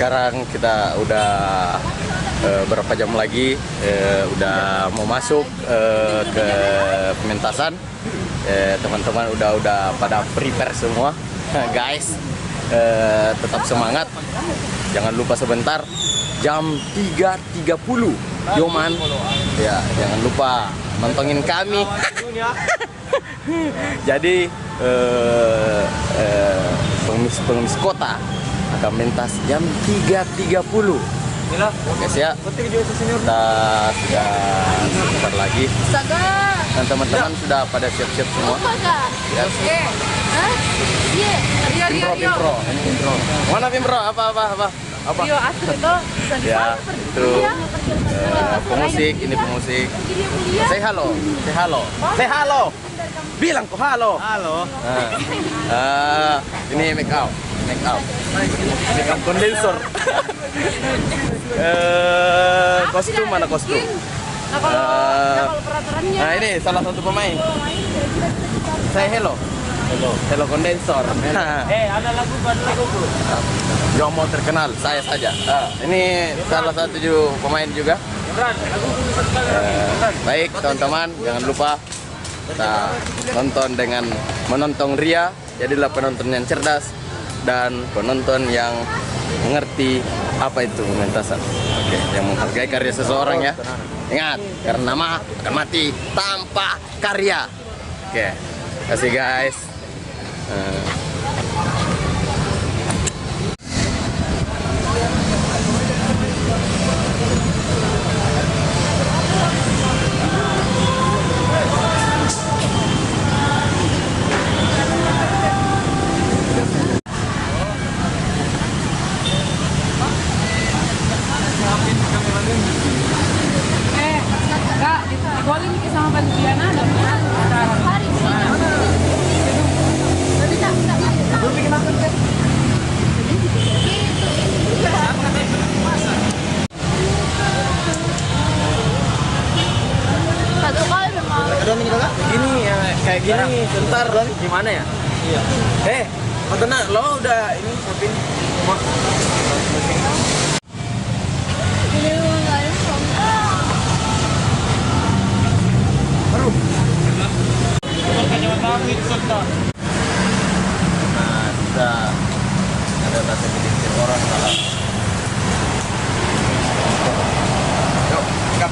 sekarang kita udah berapa jam lagi udah mau masuk ke pementasan. Teman-teman udah pada prepare semua. Guys, tetap semangat. Jangan lupa sebentar jam 3.30 Yoman. Ya, jangan lupa nontonin kami. Jadi pengemis kota akan mentas jam 3.30. Oke siap. Kita sudah sebentar lagi. Dan teman-teman sudah pada siap-siap semua. Ya. Pimpro. Ini pimpro. Mana pimpro? Apa? Ya, itu pemusik, ini pemusik. Say halo. Bilang kok halo. Ini make up kondensor. Kostum mana kostum? Kalau peraturannya. Nah ini salah satu pemain. Saya hello kondensor. Ada lagu bro. Yang mau terkenal saya saja. Ini salah satu pemain juga. Baik teman-teman, jangan lupa kita nonton dengan menonton Ria. Jadilah penonton yang cerdas dan penonton yang mengerti apa itu pementasan. Oke, yang menghargai karya seseorang ya. Ingat, karena nama akan mati tanpa karya. Oke, kasih guys. Boleh nikah sama Diana ada hari satu kali memang. Gini ya, kayak gini. Bentar, gimana ya? Iya. Tenang, lo udah ini siapin. Nah, kita ada rasa sedikit orang salah. Yuk, sikap.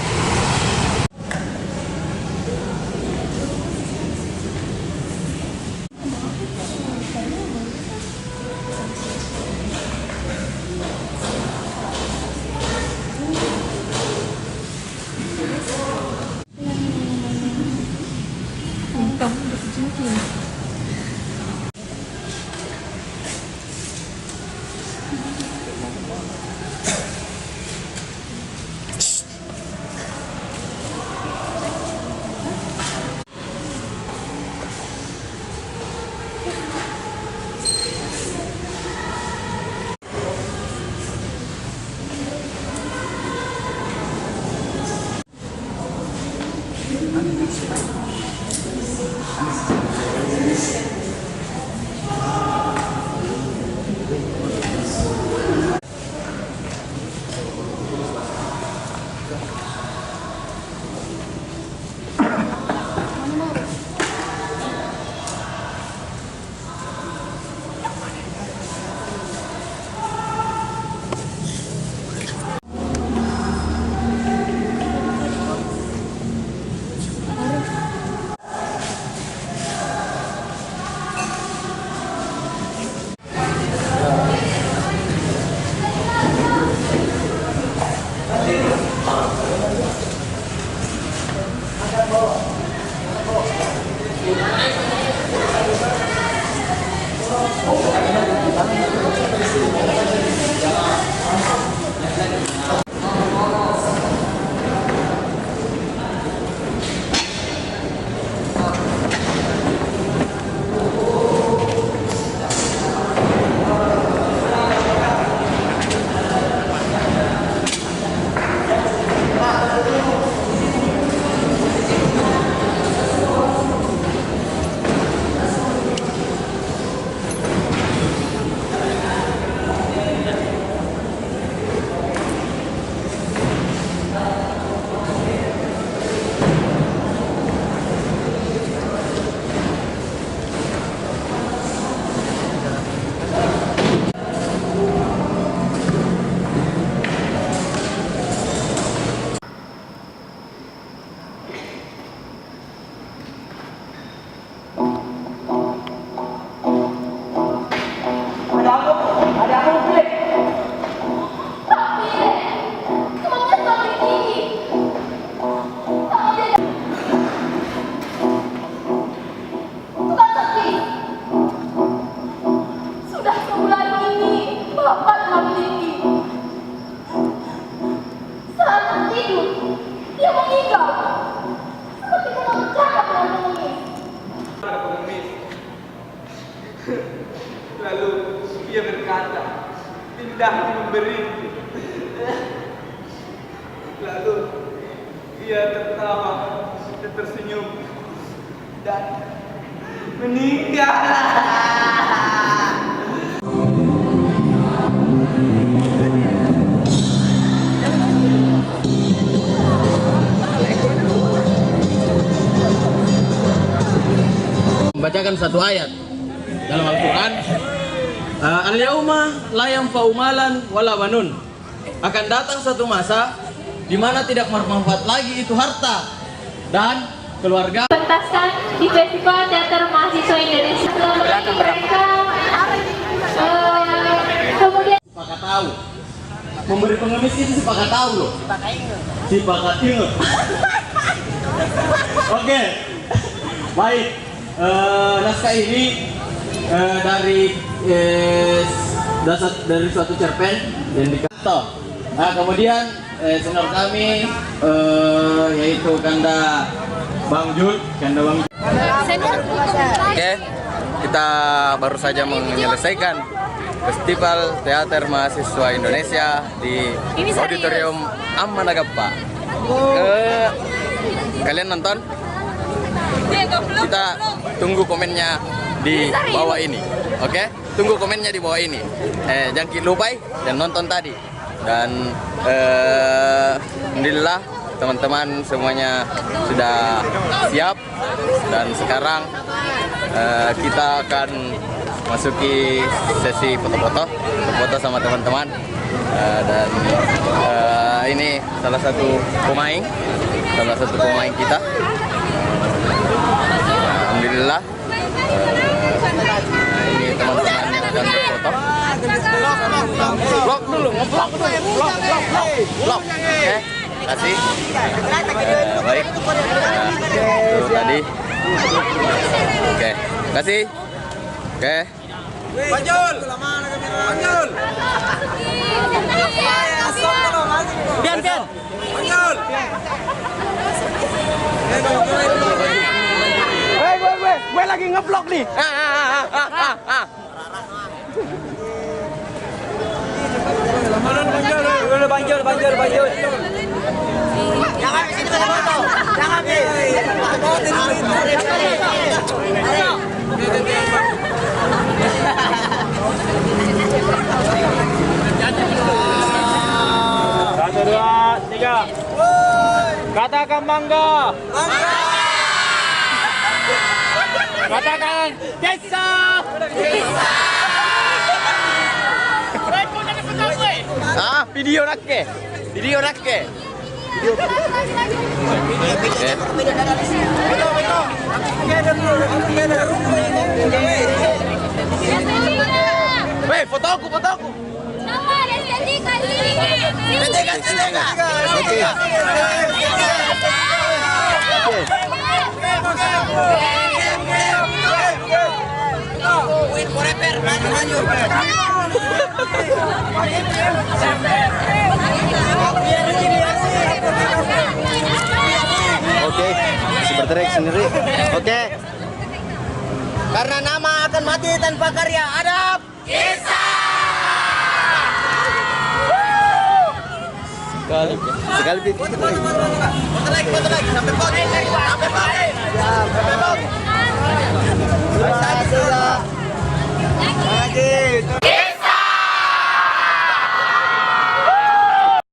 memberi. Lalu dia tertawa dan tersenyum dan meninggal. Membacakan satu ayat dalam Al-Quran. Al-yauma la yanfa'u malan wala banun. Akan datang satu masa di mana tidak bermanfaat lagi itu harta dan keluarga. Pentaskan di Festival Teater Mahasiswa Indonesia. Mereka kemudian Sepakat tahu. Memberi pengemis itu sepakat tahu loh. Sepakat ingat. Oke. Baik. Naskah ini dari suatu cerpen yang dikasih. Nah, kemudian senior kami yaitu Kanda Bang Jul. Oke, kita baru saja menyelesaikan Festival Teater Mahasiswa Indonesia di Auditorium Amanagapa. Kalian nonton? Kita tunggu komennya di bawah ini, oke? Tunggu komennya di bawah ini. Jangan lupa dan nonton tadi. Dan alhamdulillah teman-teman semuanya sudah siap. Dan sekarang kita akan masuki sesi foto-foto sama teman-teman. Dan ini salah satu pemain kita. Alhamdulillah. Ini teman-teman yang akan berfoto. Vlog dulu, nge-vlog dulu. Vlog. Oke, kasih. Baik. Itu tadi. Oke, kasih. Oke. Panjul. Panjul. Biar. Panjul. Gue lagi nge-vlog nih. Banjul. Jangan di sini foto. Jangan di. Satu, dua, tiga. Katakan bangga. Katakan desa. Video nakke. Weh, foto aku. nama estetika Oke, masih berteriak sendiri. Oke. Karena nama akan mati tanpa karya. Adab. Sekali. Foto lagi. Sampai pot.